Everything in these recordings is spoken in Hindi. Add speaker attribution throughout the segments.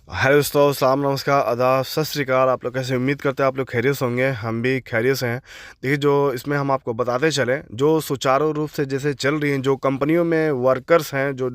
Speaker 1: हेलो दोस्तों, सलाम, नमस्कार, आदाब, सत श्री अकाल। आप लोग कैसे? उम्मीद करते हैं आप लोग खैरियत से होंगे। हम भी खैरियत से हैं। देखिए, जो इसमें हम आपको बताते चले, जो सुचारू रूप से जैसे चल रही हैं, जो कंपनियों में वर्कर्स हैं, जो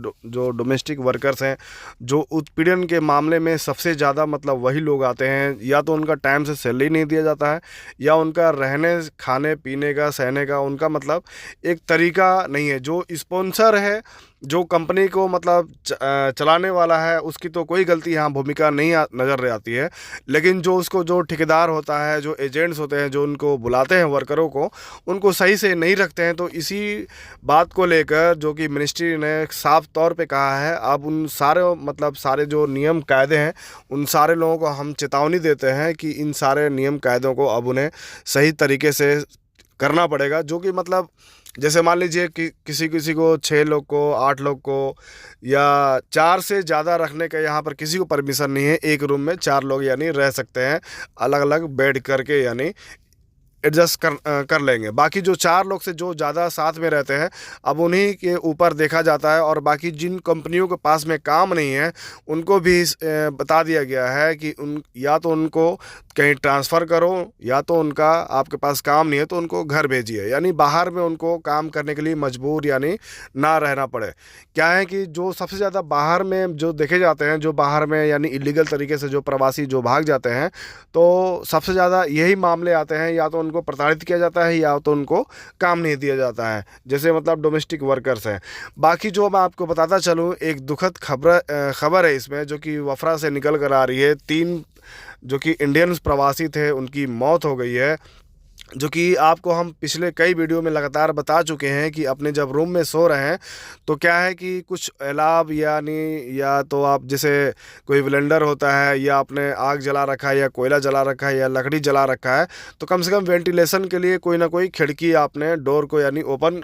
Speaker 1: डोमेस्टिक वर्कर्स हैं, जो उत्पीड़न के मामले में सबसे ज़्यादा मतलब वही लोग आते हैं। या तो उनका टाइम से सैलरी नहीं दिया जाता है, या उनका रहने खाने पीने का सहने का उनका मतलब एक तरीका नहीं है। जो स्पॉन्सर है, जो कंपनी को मतलब चलाने वाला है, उसकी तो कोई गलती यहाँ भूमिका नहीं नज़र आती है। लेकिन जो उसको जो ठेकेदार होता है, जो एजेंट्स होते हैं, जो उनको बुलाते हैं वर्करों को, उनको सही से नहीं रखते हैं। तो इसी बात को लेकर जो कि मिनिस्ट्री ने साफ तौर पे कहा है, अब उन सारे मतलब सारे जो नियम कायदे हैं, उन सारे लोगों को हम चेतावनी देते हैं कि इन सारे नियम कायदों को अब उन्हें सही तरीके से करना पड़ेगा। जो कि मतलब जैसे मान लीजिए कि किसी किसी को 6 लोग को, 8 लोग को, या 4 से ज़्यादा रखने का यहाँ पर किसी को परमिशन नहीं है। एक रूम में 4 लोग यानी रह सकते हैं, अलग अलग बेड करके, यानी एडजस्ट कर लेंगे। बाकी जो 4 लोग से जो ज़्यादा साथ में रहते हैं, अब उन्हीं के ऊपर देखा जाता है। और बाकी जिन कंपनियों के पास में काम नहीं है, उनको भी बता दिया गया है कि उन या तो उनको कहीं ट्रांसफ़र करो, या तो उनका आपके पास काम नहीं है तो उनको घर भेजिए, यानी बाहर में उनको काम करने के लिए मजबूर यानी ना रहना पड़े। क्या है कि जो सबसे ज़्यादा बाहर में जो देखे जाते हैं, जो बाहर में यानी इलीगल तरीके से जो प्रवासी जो भाग जाते हैं, तो सबसे ज़्यादा यही मामले आते हैं। या तो उनको प्रताड़ित किया जाता है, या तो उनको काम नहीं दिया जाता है, जैसे मतलब डोमेस्टिक वर्कर्स हैं। बाकी जो मैं आपको बताता चलूँ, एक दुखद खबर है इसमें, जो कि वफरा से निकल कर आ रही है। 3 जो कि इंडियंस प्रवासी थे, उनकी मौत हो गई है। जो कि आपको हम पिछले कई वीडियो में लगातार बता चुके हैं कि अपने जब रूम में सो रहे हैं, तो क्या है कि कुछ एलाब यानी, या तो आप जैसे कोई ब्लेंडर होता है, या आपने आग जला रखा है, या कोयला जला रखा है, या लकड़ी जला रखा है, तो कम से कम वेंटिलेशन के लिए कोई ना कोई खिड़की आपने डोर को यानी ओपन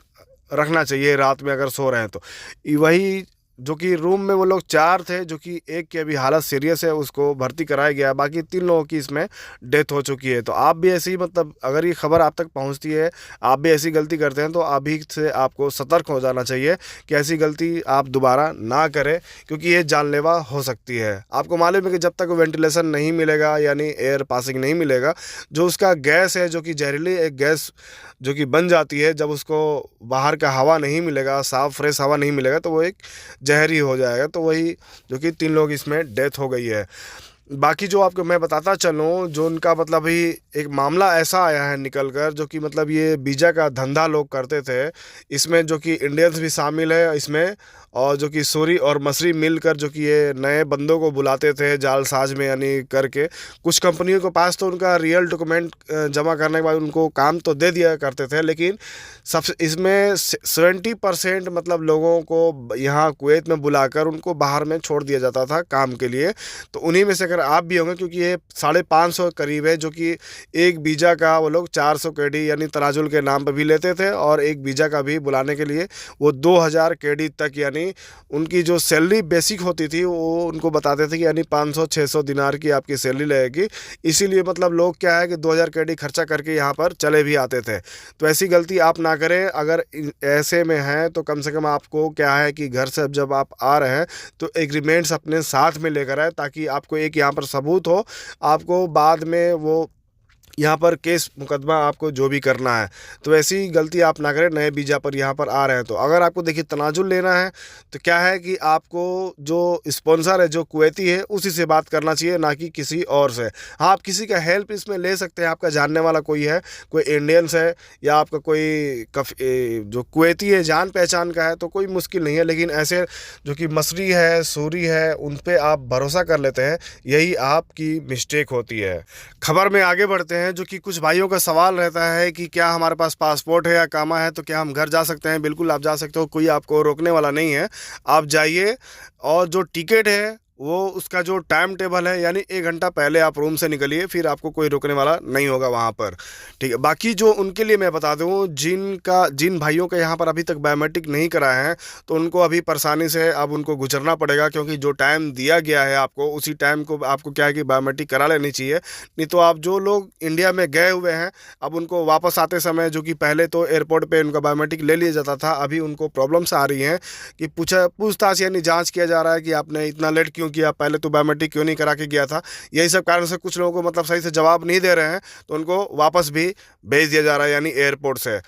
Speaker 1: रखना चाहिए रात में अगर सो रहे हैं तो। वही जो कि रूम में वो लोग 4 थे, जो कि एक की अभी हालत सीरियस है, उसको भर्ती कराया गया है। बाकी 3 लोगों की इसमें डेथ हो चुकी है। तो आप भी ऐसी मतलब अगर ये खबर आप तक पहुंचती है, आप भी ऐसी गलती करते हैं, तो अभी से आपको सतर्क हो जाना चाहिए कि ऐसी गलती आप दोबारा ना करें, क्योंकि ये जानलेवा हो सकती है। आपको मालूम है कि जब तक वेंटिलेशन नहीं मिलेगा, यानी एयर पासिंग नहीं मिलेगा, जो उसका गैस है, जो कि जहरीली एक गैस जो कि बन जाती है, जब उसको बाहर का हवा नहीं मिलेगा, साफ़ फ्रेश हवा नहीं मिलेगा, तो वो एक जहरी हो जाएगा। तो वही जो कि 3 लोग इसमें डेथ हो गई है। बाकी जो आपको मैं बताता चलूँ, जो उनका मतलब अभी एक मामला ऐसा आया है निकल कर, जो कि मतलब ये वीज़ा का धंधा लोग करते थे। इसमें जो कि इंडियंस भी शामिल है इसमें, और जो कि सूरी और मसरी मिलकर जो कि ये नए बंदों को बुलाते थे जालसाज में यानी करके। कुछ कंपनियों के पास तो उनका रियल डॉक्यूमेंट जमा करने के बाद उनको काम तो दे दिया करते थे, लेकिन सबसे इसमें 70% मतलब लोगों को यहाँ कुवैत में बुलाकर उनको बाहर में छोड़ दिया जाता था काम के लिए। तो उन्हीं में से अगर आप भी होंगे, क्योंकि ये 550 करीब है, जो कि एक वीज़ा का वो लोग 400 केडी यानी तराजुल के नाम पर भी लेते थे, और एक वीज़ा का भी बुलाने के लिए वो 2000 केडी तक यानी उनकी जो सैलरी बेसिक होती थी, वो उनको बताते थे कि यानी 500-600 दिनार की आपकी सैलरी लगेगी। इसीलिए मतलब लोग क्या है कि 2000 केडी खर्चा करके यहाँ पर चले भी आते थे। तो ऐसी गलती आप ना करें। अगर ऐसे में हैं तो कम से कम आपको क्या है कि घर से जब आप आ रहे हैं, तो एग्रीमेंट्स अपने साथ में लेकर आए, ताकि आपको एक यहाँ पर सबूत हो। आपको बाद में वो यहाँ पर केस मुकदमा आपको जो भी करना है, तो ऐसी गलती आप ना करें। नए वीज़ा पर यहाँ पर आ रहे हैं तो अगर आपको देखिए तनाजुल लेना है, तो क्या है कि आपको जो स्पॉन्सर है, जो कुवैती है, उसी से बात करना चाहिए, ना कि किसी और से। हाँ, आप किसी का हेल्प इसमें ले सकते हैं, आपका जानने वाला कोई है, कोई इंडियंस है, या आपका कोई जो कुवैती है जान पहचान का है, तो कोई मुश्किल नहीं है। लेकिन ऐसे जो कि मसरी है, सूरी है, उन पर आप भरोसा कर लेते हैं, यही आपकी मिस्टेक होती है। खबर में आगे बढ़ते हैं। जो कि कुछ भाइयों का सवाल रहता है कि क्या हमारे पास पासपोर्ट है या कामा है, तो क्या हम घर जा सकते हैं? बिल्कुल आप जा सकते हो, कोई आपको रोकने वाला नहीं है। आप जाइए, और जो टिकट है वो उसका जो टाइम टेबल है, यानी 1 घंटा पहले आप रूम से निकलिए, फिर आपको कोई रोकने वाला नहीं होगा वहाँ पर। ठीक है। बाकी जो उनके लिए मैं बता दूँ, जिन भाइयों का यहाँ पर अभी तक बायोमेट्रिक नहीं कराए हैं, तो उनको अभी परेशानी से अब उनको गुजरना पड़ेगा, क्योंकि जो टाइम दिया गया है आपको, उसी टाइम को आपको क्या है कि बायोमेट्रिक करा लेनी चाहिए। नहीं तो आप जो लोग इंडिया में गए हुए हैं, अब उनको वापस आते समय, जो कि पहले तो एयरपोर्ट पर उनका बायोमेट्रिक ले लिया जाता था, अभी उनको प्रॉब्लम्स आ रही हैं कि पूछताछ यानी जाँच किया जा रहा है कि आपने इतना लेट क्यों क्यों किया, पहले तो बायोमेट्रिक क्यों नहीं करा के गया था। यही सब कारण से कुछ लोगों को मतलब सही से जवाब नहीं दे रहे हैं, तो उनको वापस भी भेज दिया जा रहा है, यानी एयरपोर्ट से।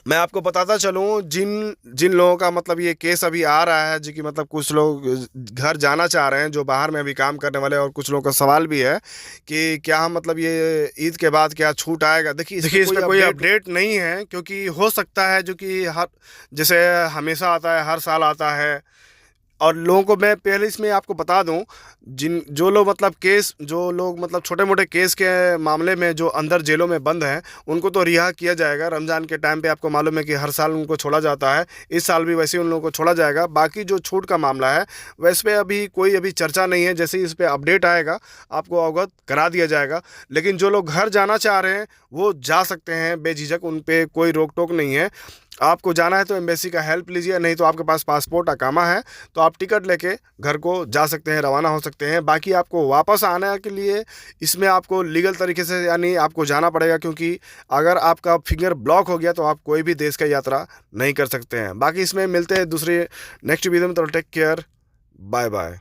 Speaker 1: मैं आपको बताता चलूँ, जिन जिन लोगों का मतलब ये केस अभी आ रहा है, जो कि मतलब कुछ लोग घर जाना चाह रहे हैं जो बाहर में अभी काम करने वाले, और कुछ लोगों का सवाल भी है कि क्या हम मतलब ये ईद के बाद क्या छूट आएगा। देखिए इस पे कोई अपडेट नहीं है, क्योंकि हो सकता है जो कि हर जैसे हमेशा आता है, हर साल आता है। और लोगों को मैं पहले इसमें आपको बता दूं, जो लोग मतलब जो लोग मतलब छोटे मोटे केस के मामले में जो अंदर जेलों में बंद हैं, उनको तो रिहा किया जाएगा। रमज़ान के टाइम पे आपको मालूम है कि हर साल उनको छोड़ा जाता है, इस साल भी वैसे ही उन लोगों को छोड़ा जाएगा। बाकी जो छूट का मामला है, वैसे पे अभी कोई चर्चा नहीं है। जैसे ही इस पर अपडेट आएगा आपको अवगत करा दिया जाएगा। लेकिन जो लोग घर जाना चाह रहे हैं वो जा सकते हैं बेझिझक, उन पर कोई रोक टोक नहीं है। आपको जाना है तो एम्बेसी का हेल्प लीजिए, नहीं तो आपके पास पासपोर्ट अकामा है तो आप टिकट लेके घर को जा सकते हैं, रवाना हो सकते हैं। बाकी आपको वापस आने के लिए इसमें आपको लीगल तरीके से यानी आपको जाना पड़ेगा, क्योंकि अगर आपका फिंगर ब्लॉक हो गया तो आप कोई भी देश का यात्रा नहीं कर सकते हैं। बाकी इसमें मिलते हैं दूसरे नेक्स्ट वीडियो में। तो टेक केयर, बाय बाय।